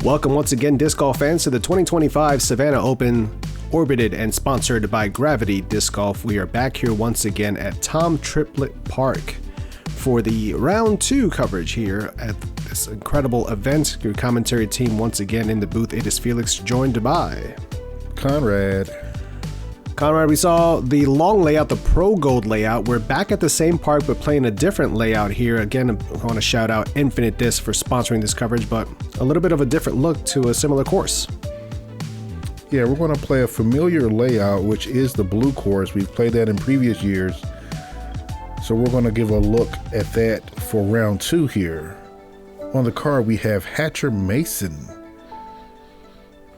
Welcome once again, disc golf fans, to the 2025 Savannah Open, orbited and sponsored by Gravity Disc Golf. We are back here once again at Tom Triplett Park for the round 2 coverage here at this incredible event. Your commentary team once again in the booth. It is Felix, joined by Conrad, we saw the long layout, the Pro Gold layout. We're back at the same park, but playing a different layout here. Again, I want to shout out Infinite Disc for sponsoring this coverage, but a little bit of a different look to a similar course. Yeah, we're going to play a familiar layout, which is the blue course. We've played that in previous years. So we're going to give a look at that for round 2 here. On the card, we have Hatcher Mason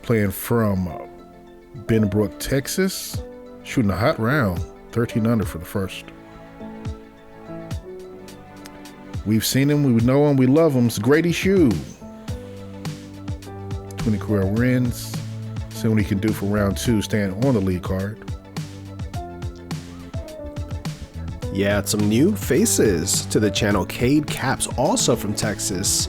playing from Benbrook, Texas, shooting a hot round, 13 under for the first. We've seen him, we know him, we love him. It's Grady Shue. 20 career wins. See what he can do for round 2, staying on the lead card. Yeah, some new faces to the channel. Kade Capps, also from Texas.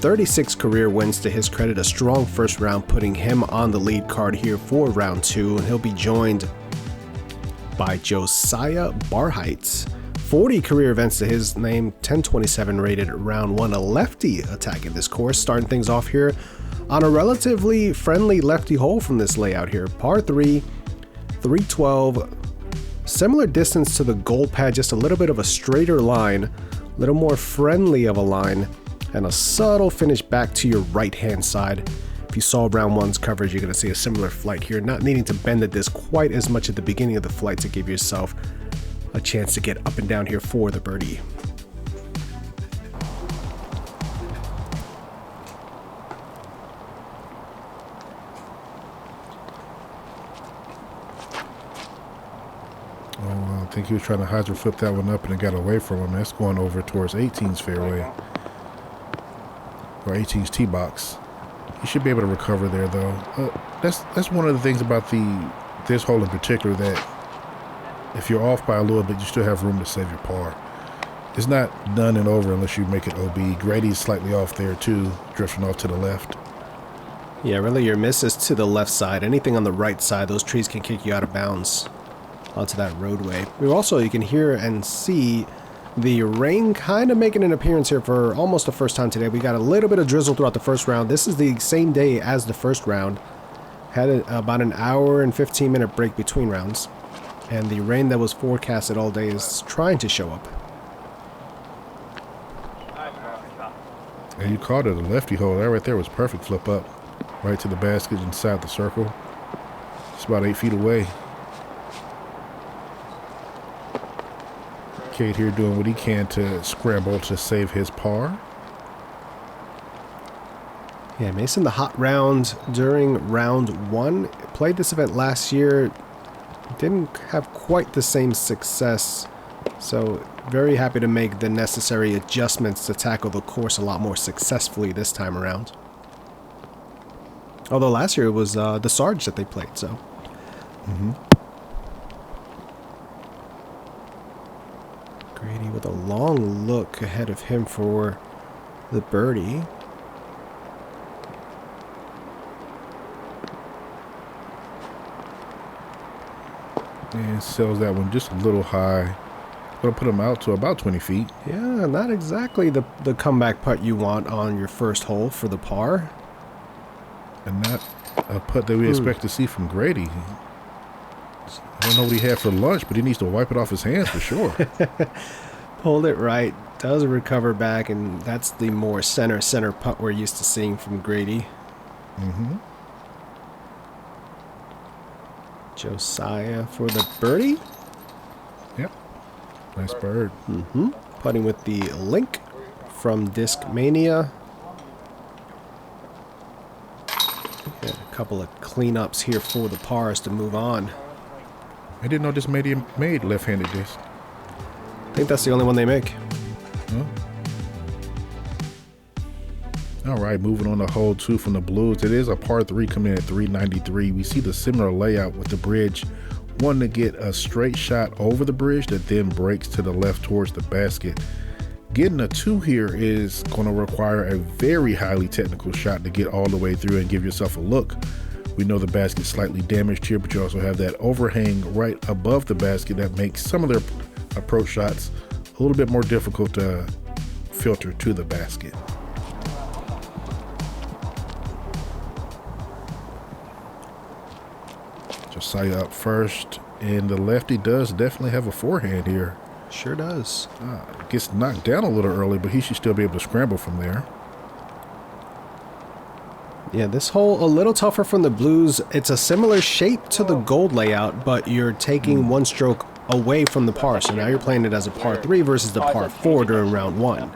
36 career wins to his credit, a strong first round, putting him on the lead card here for round 2. And he'll be joined by Josiah Barhite. 40 career events to his name, 1027 rated round 1, a lefty attack in this course. Starting things off here on a relatively friendly lefty hole from this layout here. Par 3, 312. Similar distance to the gold pad, just a little bit of a straighter line, a little more friendly of a line, and a subtle finish back to your right hand side. If you saw round 1's coverage, you're going to see a similar flight here, not needing to bend the disc quite as much at the beginning of the flight to give yourself a chance to get up and down here for the birdie. Oh, I think he was trying to hydro flip that one up and it got away from him. That's going over towards 18's fairway. Or 18's tee box. You should be able to recover there, though. That's one of the things about this hole in particular, that if you're off by a little bit, you still have room to save your par. It's not done and over unless you make it OB. Grady's slightly off there too, drifting off to the left. Yeah, really your miss is to the left side. Anything on the right side, those trees can kick you out of bounds onto that roadway. You can hear and see the rain kind of making an appearance here for almost the first time today. We got a little bit of drizzle throughout the first round. This is the same day as the first round. Had about an hour and 15-minute break between rounds. And the rain that was forecasted all day is trying to show up. And you caught it, a lefty hole. That right there was perfect flip up. Right to the basket inside the circle. It's about 8 feet away. Kade here doing what he can to scramble to save his par. Yeah, Mason, the hot round during round 1. Played this event last year. Didn't have quite the same success. So very happy to make the necessary adjustments to tackle the course a lot more successfully this time around. Although last year it was the Sarge that they played, so. Grady with a long look ahead of him for the birdie. And sells that one just a little high. Gonna put him out to about 20 feet. Yeah, not exactly the comeback putt you want on your first hole for the par. And not a putt that we expect to see from Grady. I don't know what he had for lunch, but he needs to wipe it off his hands for sure. Pulled it right, does recover back, and that's the more center putt we're used to seeing from Grady. Josiah for the birdie. Yep. Nice bird. Putting with the link from Disc Mania. Yeah, a couple of cleanups here for the pars to move on. I didn't know this made left-handed disc. I think that's the only one they make. Huh? All right, moving on to hole 2 from the Blues. It is a par 3 coming in at 393. We see the similar layout with the bridge. One to get a straight shot over the bridge that then breaks to the left towards the basket. Getting a 2 here is going to require a very highly technical shot to get all the way through and give yourself a look. We know the basket's slightly damaged here, but you also have that overhang right above the basket that makes some of their approach shots a little bit more difficult to filter to the basket. Josiah up first, and the lefty does definitely have a forehand here. Sure does. Gets knocked down a little early, but he should still be able to scramble from there. Yeah, this hole a little tougher from the blues. It's a similar shape to the gold layout, but you're taking one stroke away from the par. So now you're playing it as a par 3 versus the par 4 during round 1.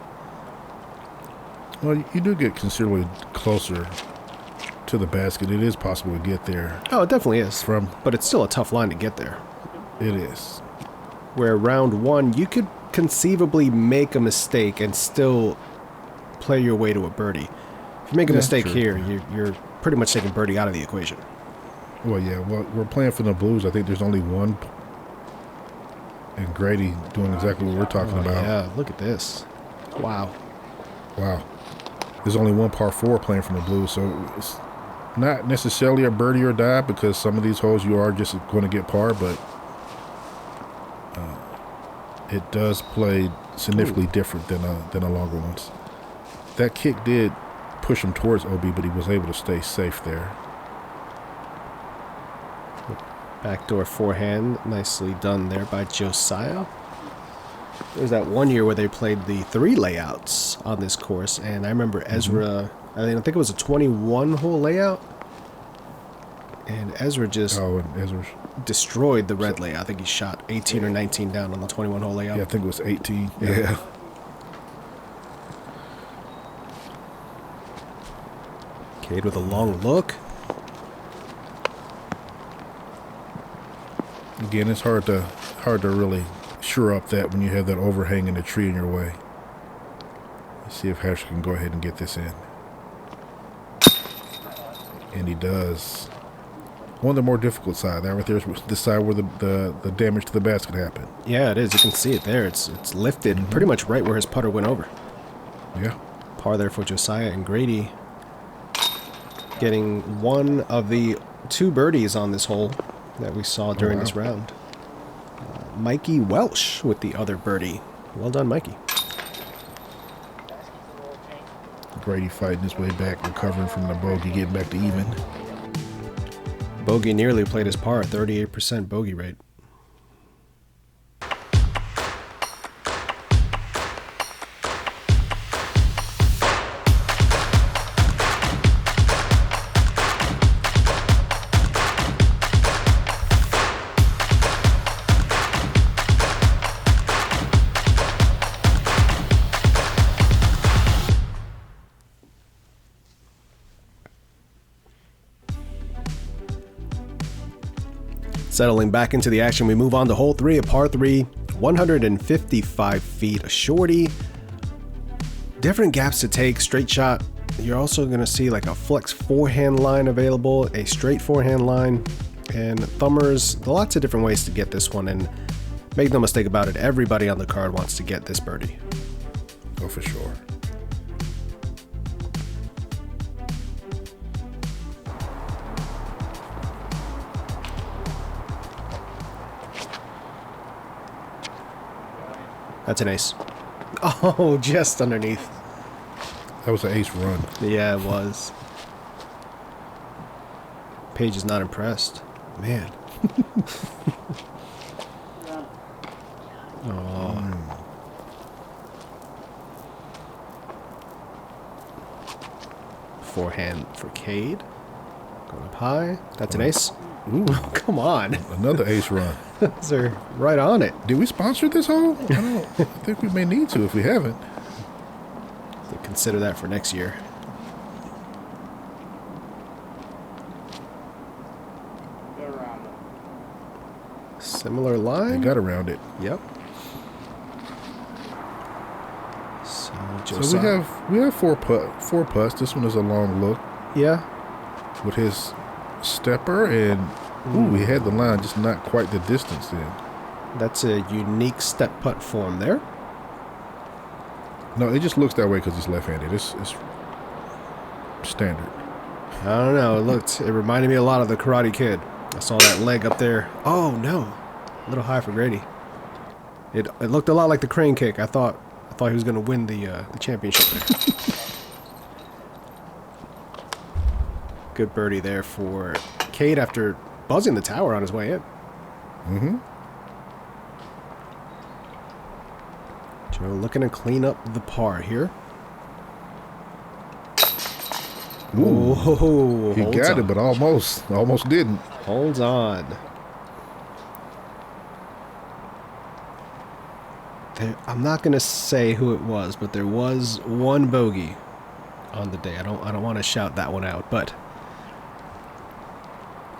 Well, you do get considerably closer to the basket. It is possible to get there. Oh, it definitely is. But it's still a tough line to get there. It is. Where round 1, you could conceivably make a mistake and still play your way to a birdie. If you make a mistake here, you're pretty much taking birdie out of the equation. Well, yeah. Well, we're playing for the blues. I think there's only one. And Grady doing exactly what we're talking about. Yeah, look at this. Wow. Wow. There's only one par 4 playing from the blues, so it's not necessarily a birdie or die because some of these holes you are just going to get par, but it does play significantly different than a longer ones. That kick did push him towards OB, but he was able to stay safe there. Backdoor forehand, nicely done there by Josiah. There was that one year where they played the 3 layouts on this course, and I remember Ezra, I think it was a 21-hole layout, and Ezra just destroyed the red layout. I think he shot 18 or 19 down on the 21-hole layout. Yeah, I think it was 18. Yeah. Kade with a long look. Again, it's hard to really sure up that when you have that overhang in the tree in your way. Let's see if Hatcher can go ahead and get this in. And he does. One of the more difficult side. That right there is the side where the damage to the basket happened. Yeah, it is. You can see it there. It's lifted pretty much right where his putter went over. Yeah. Par there for Josiah, and Grady getting one of the 2 birdies on this hole that we saw during this round. Mikey Welsh with the other birdie. Well done, Mikey. Grady fighting his way back, recovering from the bogey, getting back to even. Bogey nearly played his par, 38% bogey rate. Settling back into the action, we move on to hole 3, a par 3, 155 feet, a shorty. Different gaps to take, straight shot. You're also going to see like a flex forehand line available, a straight forehand line, and thumbers. Lots of different ways to get this one, and make no mistake about it, everybody on the card wants to get this birdie. Oh, for sure. That's an ace. Oh, just underneath. That was an ace run. Yeah, it was. Paige is not impressed. Man. Oh. Forehand for Kade. Going up high. That's an ace. Ooh, come on. Another ace run. They're right on it. Did we sponsor this hole? I think we may need to if we haven't. So consider that for next year. Similar line. They got around it. Yep. So we have four putts. This one is a long look. Yeah. With his stepper, and we had the line, just not quite the distance in. That's a unique step putt form there. No, it just looks that way because he's left-handed. It's standard. I don't know. It reminded me a lot of the Karate Kid. I saw that leg up there. Oh no, a little high for Grady. It looked a lot like the crane kick. I thought he was going to win the championship there. Good birdie there for Kade after buzzing the tower on his way in. Mm-hmm. Joe looking to clean up the par here. Ooh, whoa, he got it, but almost didn't. Holds on. I'm not going to say who it was, but there was one bogey on the day. I don't want to shout that one out, but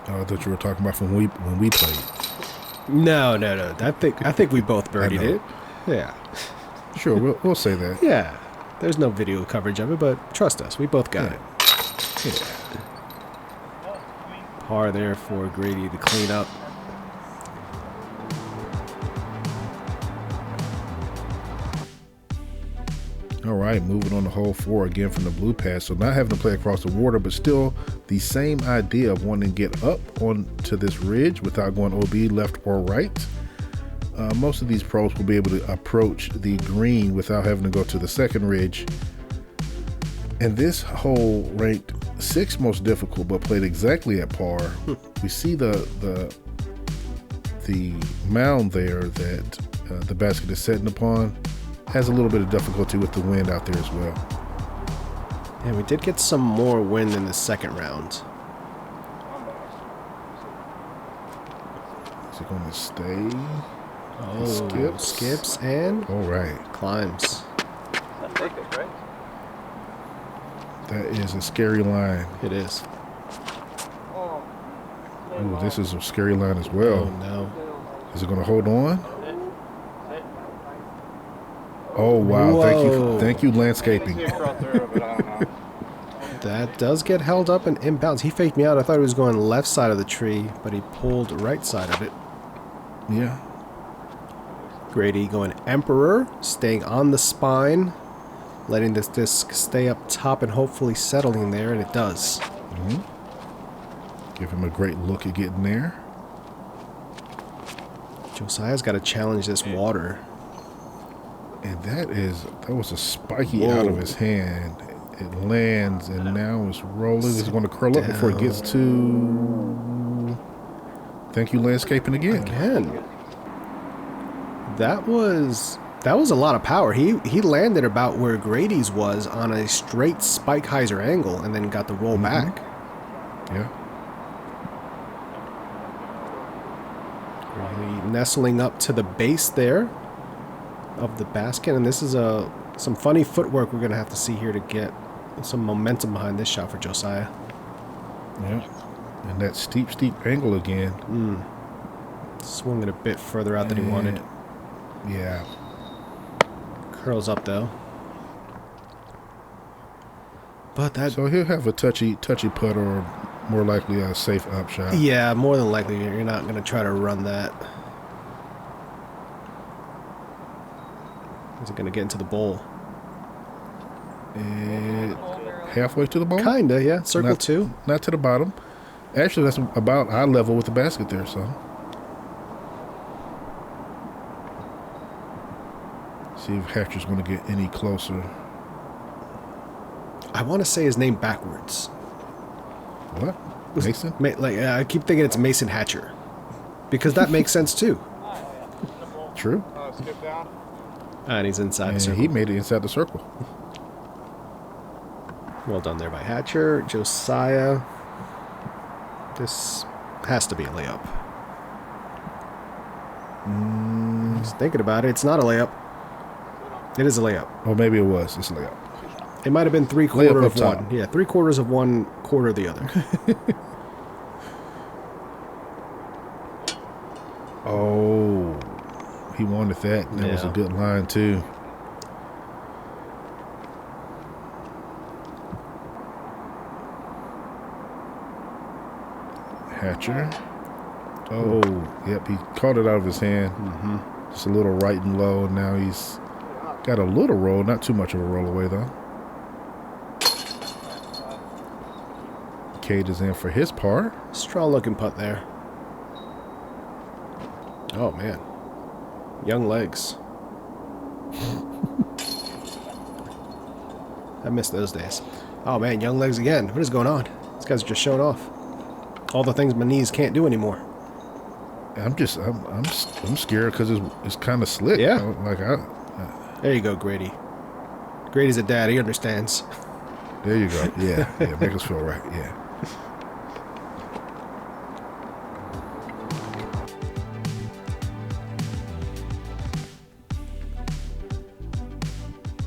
I thought you were talking about when we played. No. I think we both birdied it. Yeah. Sure, we'll say that. Yeah. There's no video coverage of it, but trust us, we both got it. Yeah. Par there for Grady to clean up. All right, moving on to hole 4 again from the blue pad. So not having to play across the water, but still the same idea of wanting to get up onto this ridge without going OB left or right. Most of these pros will be able to approach the green without having to go to the second ridge. And this hole ranked 6th most difficult, but played exactly at par. We see the mound there that the basket is setting upon. Has a little bit of difficulty with the wind out there as well. Yeah, we did get some more wind in the second round. Is it going to stay? Oh, skips and all right, climbs. That is a scary line. It is. Ooh, this is a scary line as well. Oh no. Is it going to hold on? Oh wow! Whoa. Thank you, landscaping. That does get held up and inbounds. He faked me out. I thought he was going left side of the tree, but he pulled right side of it. Yeah. Grady going Emperor, staying on the spine, letting this disc stay up top and hopefully settling there, and it does. Mm-hmm. Give him a great look at getting there. Josiah's got to challenge this water. And that was a spiky out of his hand. It lands and now it's rolling. It's going to curl up before it gets to. Thank you, landscaping again. That was a lot of power. He landed about where Grady's was on a straight spike hyzer angle and then got the roll back. Yeah. Really nestling up to the base there of the basket, and this is some funny footwork we're gonna have to see here to get some momentum behind this shot for Josiah. Yeah, and that steep angle again. Swung it a bit further out than he wanted. Yeah. Curls up though. But so he'll have a touchy putt or more likely a safe up shot. Yeah, more than likely you're not gonna try to run that. Is it going to get into the bowl? Halfway to the bowl? Kinda, yeah. Circle 2. Not to the bottom. Actually, that's about eye level with the basket there, so. See if Hatcher's going to get any closer. I want to say his name backwards. What? Mason? I keep thinking it's Mason Hatcher. Because that makes sense too. True. Skip down. And he's inside the circle. He made it inside the circle. Well done there by Hatcher. Josiah. This has to be a layup. Just thinking about it, it's not a layup. It is a layup. Or maybe it was. It's a layup. It might have been 3/4 of top. one. Yeah, 3/4 of one, quarter of the other. Oh. He wanted that. That was a good line, too. Hatcher. Oh, yep. He caught it out of his hand. Just a little right and low. Now he's Got a little roll, not too much of a roll away though. Kade is in for his par. Strong looking putt there. Oh man. Young legs. I miss those days. Oh man, young legs again. What is going on? These guys are just showing off. All the things my knees can't do anymore. I'm scared because it's kind of slick. Yeah. Like there you go, Grady. Grady's a dad. He understands. There you go. Yeah. Yeah. Make us feel right. Yeah.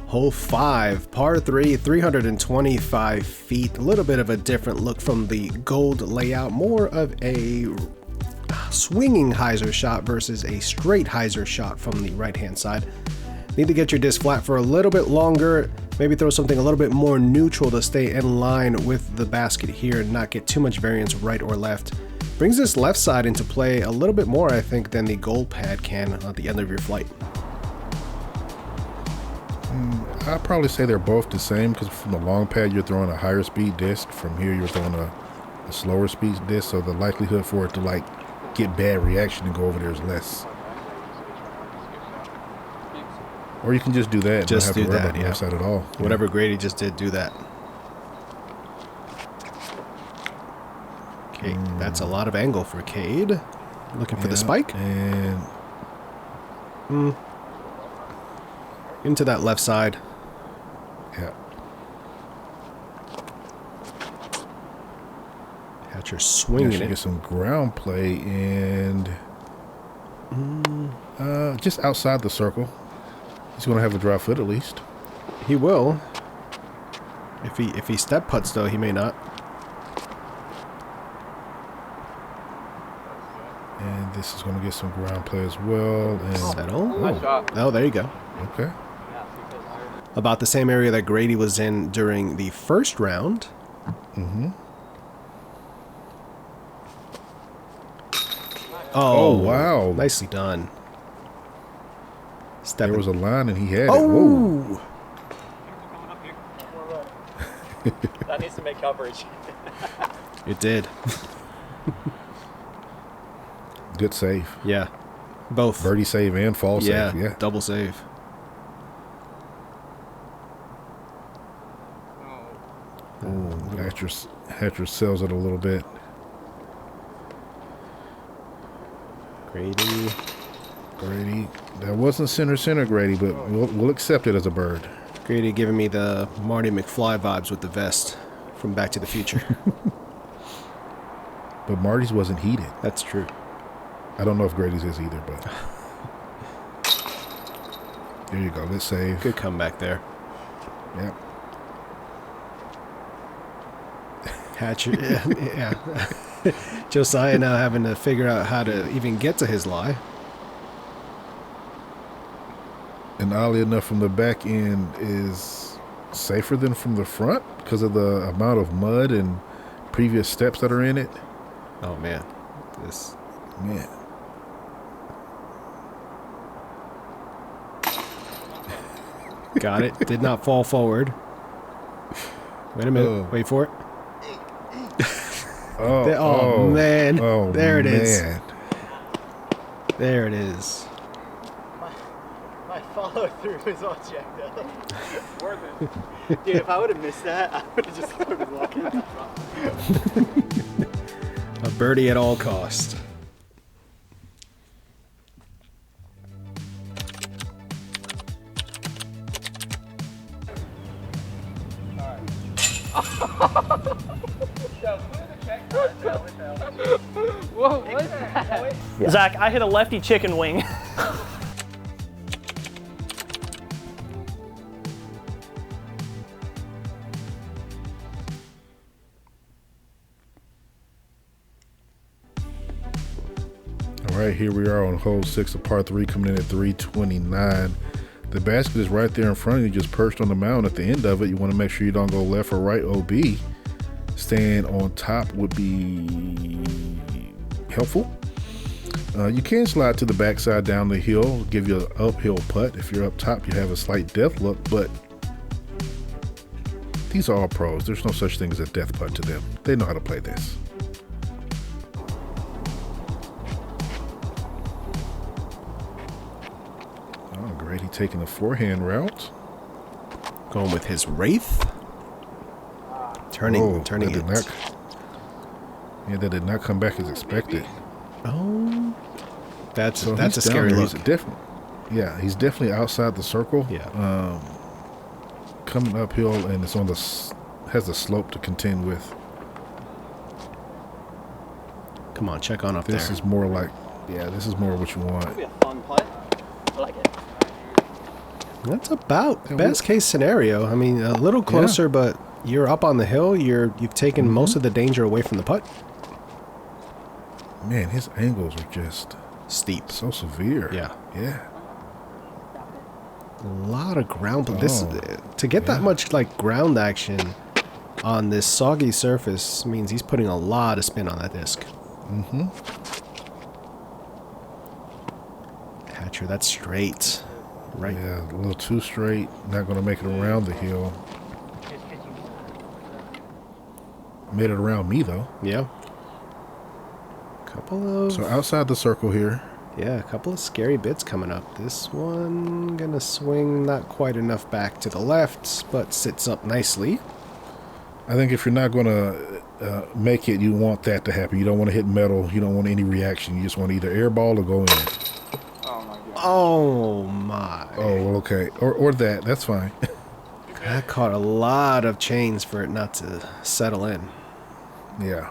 Hole 5, par 3, 325 feet. A little bit of a different look from the gold layout. More of a swinging hyzer shot versus a straight hyzer shot from the right-hand side. Need to get your disc flat for a little bit longer. Maybe throw something a little bit more neutral to stay in line with the basket here and not get too much variance right or left. Brings this left side into play a little bit more, I think, than the gold pad can at the end of your flight. I'd probably say they're both the same because from the long pad you're throwing a higher speed disc. From here you're throwing a slower speed disc, so the likelihood for it to like get bad reaction and go over there is less. Or you can just do that and just not have to worry about the left side at all. Whatever Grady just did, do that. Okay, that's a lot of angle for Kade. Looking for the spike. And into that left side. Yeah. Hatcher swinging it. Get some ground play and just outside the circle. He's going to have a dry foot at least. He will. If he step putts though, he may not. And this is going to get some ground play as well. And settle. Oh, there you go. Okay. About the same area that Grady was in during the first round. Mm-hmm. Oh, wow. Nicely done. There was a line and he had it. Whoa. That needs to make coverage. It did. Good save. Yeah. Both. Birdie save and fall save. Yeah. Double save. Hatcher sells it a little bit. Grady. That wasn't center Grady, but we'll accept it as a bird. Grady giving me the Marty McFly vibes with the vest from Back to the Future. But Marty's wasn't heated. That's true. I don't know if Grady's is either, but there you go. Let's save. Good comeback there. Yep. Hatcher. Yeah. Josiah now having to figure out how to even get to his lie. And oddly enough, from the back end is safer than from the front because of the amount of mud and previous steps that are in it. Oh man, man. Got it. Did not fall forward. Wait a minute. Wait for it. Man. Oh, there it is. Man. There it is. My follow through was all checked out. Worth it. Dude, if I would have missed that, I would have just started walking in front. A birdie at all cost. Whoa, what is that? Yeah. Zach, I hit a lefty chicken wing. All right, here we are on hole 6 of par 3, coming in at 329. The basket is right there in front of you, just perched on the mound. At the end of it, you want to make sure you don't go left or right OB. Staying on top would be helpful. You can slide to the backside down the hill, give you an uphill putt. If you're up top, you have a slight death look, but these are all pros. There's no such thing as a death putt to them. They know how to play this. Oh, Grady taking the forehand route. Going with his Wraith. Turning that it. did not, yeah, that did not come back as expected. Oh, that's So a he's scary down there. look. He's definitely outside the circle. Yeah. Coming uphill, and it's on has the slope to contend with. Come on, check on up This there. is more like, this is more what you want. It'll be a fun putt. I like it. That's about best case scenario. I mean, a little closer, but you're up on the hill. You've taken most of the danger away from the putt. Man, his angles are just Steep. so severe. Yeah. Yeah. A lot of ground. This to get that much like ground action on this soggy surface means he's putting a lot of spin on that disc. Mm-hmm. Hatcher, that's straight. Right. Yeah, a little too straight. Not going to make it around the hill. Made it around me, though. Yeah. Couple of... So outside the circle here. Yeah, a couple of scary bits coming up. This one gonna swing not quite enough back to the left, but sits up nicely. I think if you're not going to make it, you want that to happen. You don't want to hit metal. You don't want any reaction. You just want to either airball or go in. Oh my god. Oh my. Oh, well, okay. Or that. That's fine. That caught a lot of chains for it not to settle in. Yeah.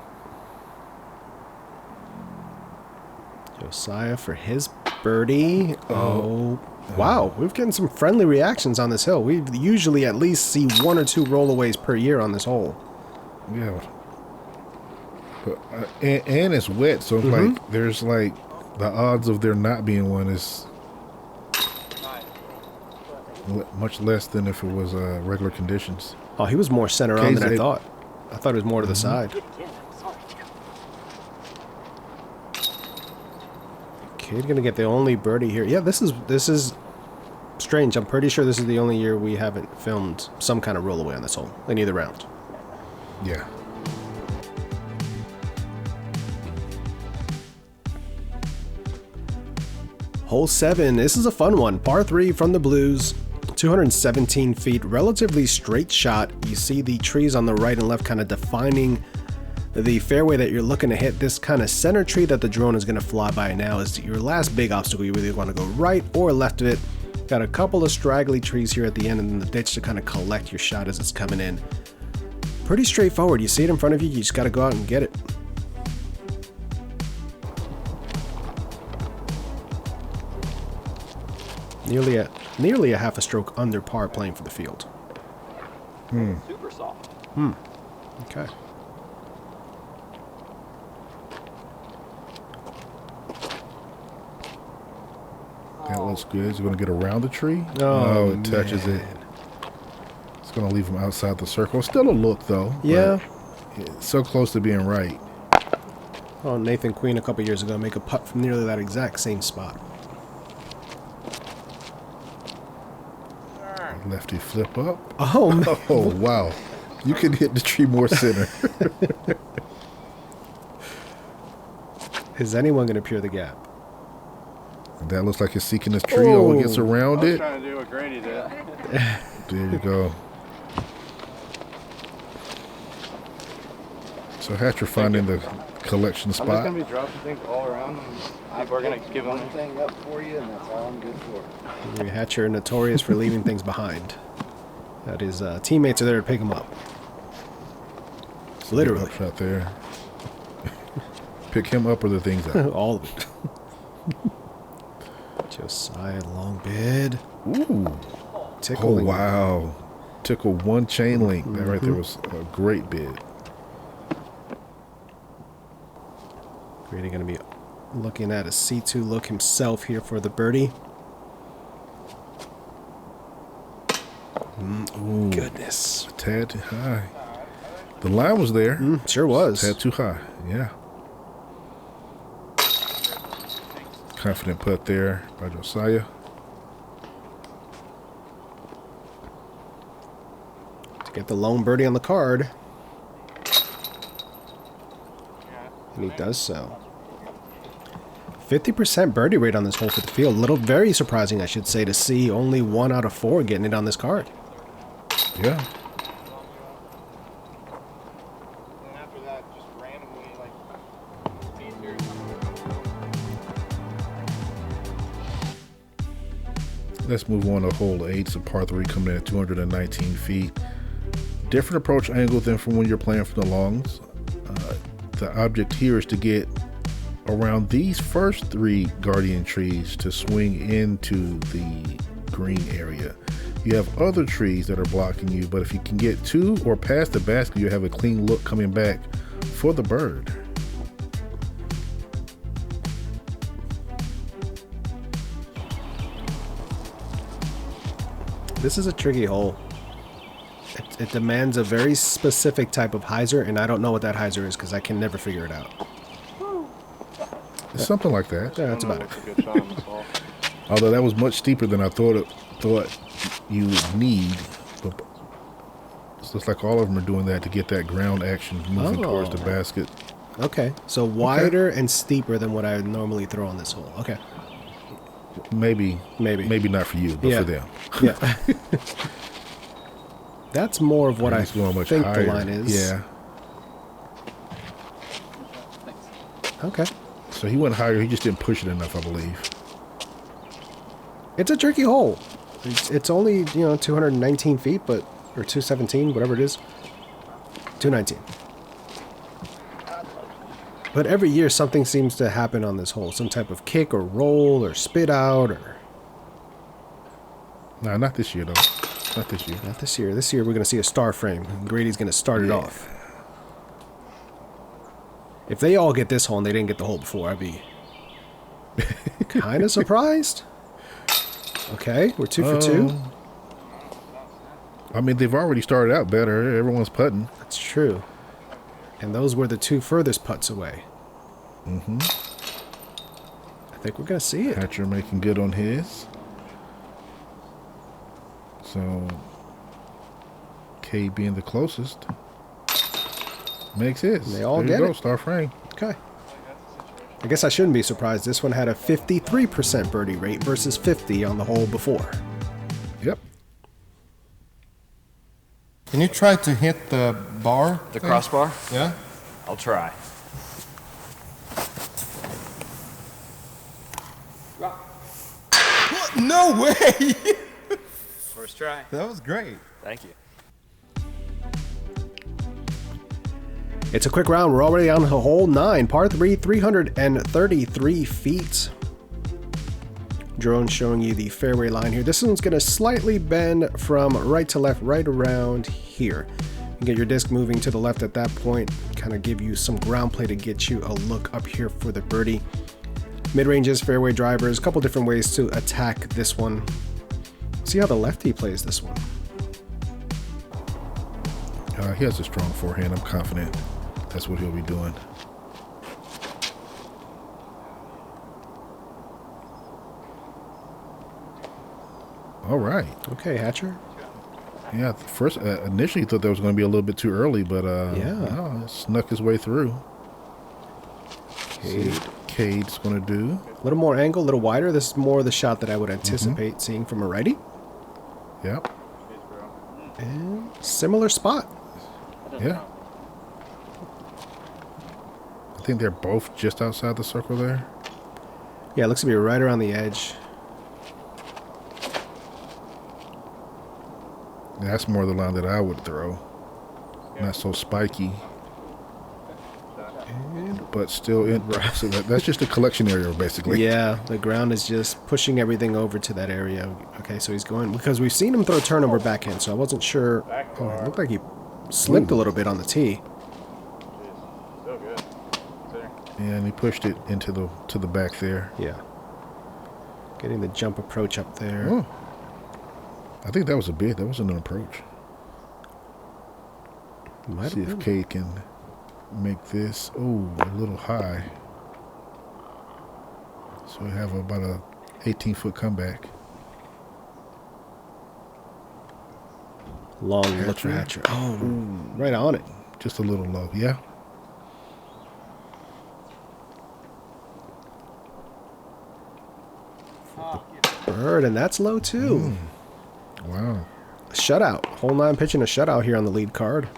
Josiah for his birdie. Oh, wow. We've gotten some friendly reactions on this hill. We usually at least see 1 or 2 rollaways per year on this hole. Yeah. But, and it's wet, so like there's like the odds of there not being one is much less than if it was regular conditions. Oh, he was more center on than I KZ. thought. I thought it was more to the side. Kid gonna get the only birdie here. Yeah, this is strange. I'm pretty sure this is the only year we haven't filmed some kind of rollaway on this hole in either round. Yeah. Hole 7. This is a fun one. Par 3 from the blues. 217 feet. Relatively straight shot. You see the trees on the right and left kind of defining the fairway that you're looking to hit. This kind of center tree that the drone is going to fly by now is your last big obstacle. You really want to go right or left of it. Got a couple of straggly trees here at the end and then the ditch to kind of collect your shot as it's coming in. Pretty straightforward. You see it in front of you, you just got to go out and get it. Nearly a half a stroke under par playing for the field. Super soft. Okay. That looks good. Is it going to get around the tree? Oh, it touches man. it. It's going to leave him outside the circle. Still a look, though. Yeah. It's so close to being right. Oh, Nathan Queen a couple years ago make a putt from nearly that exact same spot. Lefty flip up. Oh, man. Oh, wow. You can hit the tree more center. Is anyone going to peer the gap? That looks like it's seeking this tree. Oh, it gets around it. Trying to do what Grady did. There you go. So Hatcher finding the collection I'm just spot. gonna be dropping things all around them. We're gonna give them one thing up for you, and that's all I'm good for. Hatcher notorious for leaving things behind. That his teammates are there to pick him up. Literally. Shot there. Pick him up or the things out. All of it. Josiah, long bid. Ooh. Oh, Tickling. wow. Tickle one chain link. That right there was a great bid. Grady going to be looking at a C2 look himself here for the birdie. Ooh. Goodness. A tad too high. The line was there. Sure was. Tad too high. Yeah. Confident putt there by Josiah. To get the lone birdie on the card. And he does so. 50% birdie rate on this hole for the field. Very surprising, I should say, to see only 1 out of 4 getting it on this card. Yeah. And after that, just randomly, like, easier. Let's move on to hole 8. It's a par 3 coming in at 219 feet. Different approach angle than from when you're playing from the longs. The object here is to get around these first 3 guardian trees to swing into the green area. You have other trees that are blocking you, but if you can get to or past the basket, you have a clean look coming back for the bird. This is a tricky hole. It demands a very specific type of hyzer, and I don't know what that hyzer is because I can never figure it out. It's something like that. Yeah, that's about it. Good shot on this ball. Although that was much steeper than I thought you would need. But it looks like all of them are doing that to get that ground action moving towards the basket. Okay, so wider and steeper than what I would normally throw on this hole. Okay. Maybe not for you, but for them. Yeah. That's more of what I He's going much think higher. the line is. Yeah. Okay. So he went higher. He just didn't push it enough, I believe. It's a tricky hole. It's only, 219 feet, or 217, whatever it is. 219. But every year something seems to happen on this hole. Some type of kick or roll or spit out or... Nah, not this year, though. Not this year. Not this year. This year we're going to see a star frame. Grady's going to start it off. If they all get this hole and they didn't get the hole before, I'd be kind of surprised. Okay, we're 2 for 2. I mean, they've already started out better. Everyone's putting. That's true. And those were the 2 furthest putts away. Mm-hmm. I think we're going to see it. Hatcher making good on his. So, K being the closest makes his. They all there get you go, it. Star frame. Okay. I guess I shouldn't be surprised. This one had a 53% birdie rate versus 50 on the hole before. Yep. Can you try to hit the bar? The thing? crossbar? Yeah? I'll try. No way! First try. That was great. Thank you. It's a quick round. We're already on hole 9, par 3, 333 feet. Drone showing you the fairway line here. This one's going to slightly bend from right to left, right around here. You get your disc moving to the left at that point, kind of give you some ground play to get you a look up here for the birdie. Mid-ranges, fairway drivers, a couple different ways to attack this one. See how the lefty plays this one. He has a strong forehand. I'm confident that's what he'll be doing. All right. Okay, Hatcher. Yeah, first initially thought that was going to be a little bit too early, but no, it snuck his way through. Cade's going to do. A little more angle, a little wider. This is more the shot that I would anticipate seeing from a righty. Yep. And similar spot. Yeah. I think they're both just outside the circle there. Yeah, it looks to be right around the edge. That's more the line that I would throw. Not so spiky. But still, so that's just a collection area, basically. Yeah, the ground is just pushing everything over to that area. Okay, so he's going, because we've seen him throw turnover backhand, so I wasn't sure. Oh, it looked like he slipped a little bit on the tee. So good. And he pushed it into the back there. Yeah. Getting the jump approach up there. Oh. I think that was a bid. That wasn't an approach. Might See have if been. Kate can make this. Oh, a little high. So So we have about a 18-foot comeback. Long look for Hatcher. Oh, right on it. Just a little low, yeah. Bird, and that's low too. Wow. Shutout. Hole 9 pitching a shutout here on the lead card.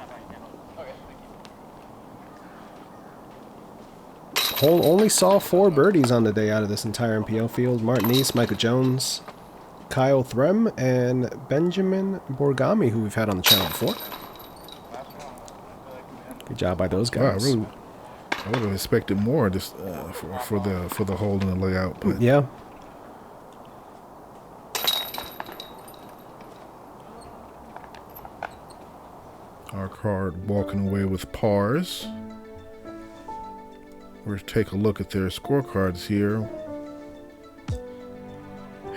Hole only saw 4 birdies on the day out of this entire MPO field. Martin East, Micah Jones, Kyle Threm, and Benjamin Borgami, who we've had on the channel before. Good job by those guys. Wow, I would have expected more just for the hole in the layout. But Yeah. our card walking away with pars. We're going to take a look at their scorecards here.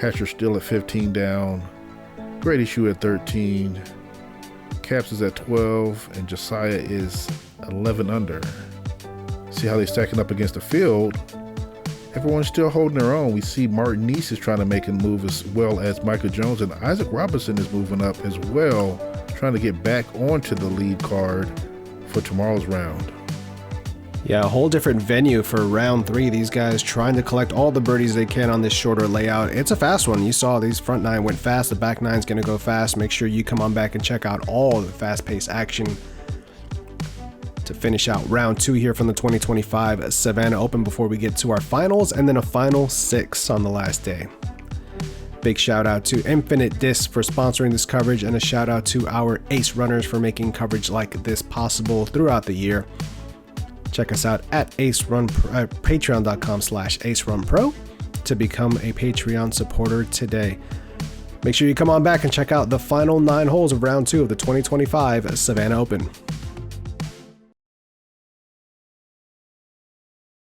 Hatcher still at 15 down. Grady Shue at 13. Capps is at 12. And Josiah is 11 under. See how they're stacking up against the field. Everyone's still holding their own. We see Martin East is trying to make a move, as well as Micah Jones, and Isaac Robinson is moving up as well, trying to get back onto the lead card for tomorrow's round. Yeah, a whole different venue for round 3. These guys trying to collect all the birdies they can on this shorter layout. It's a fast one. You saw these front 9 went fast. The back 9's going to go fast. Make sure you come on back and check out all the fast-paced action to finish out round 2 here from the 2025 Savannah Open before we get to our finals, and then a final 6 on the last day. Big shout out to Infinite Disc for sponsoring this coverage, and a shout out to our Ace Runners for making coverage like this possible throughout the year. Check us out at patreon.com/AceRunPro to become a Patreon supporter today. Make sure you come on back and check out the final 9 holes of round 2 of the 2025 Savannah Open.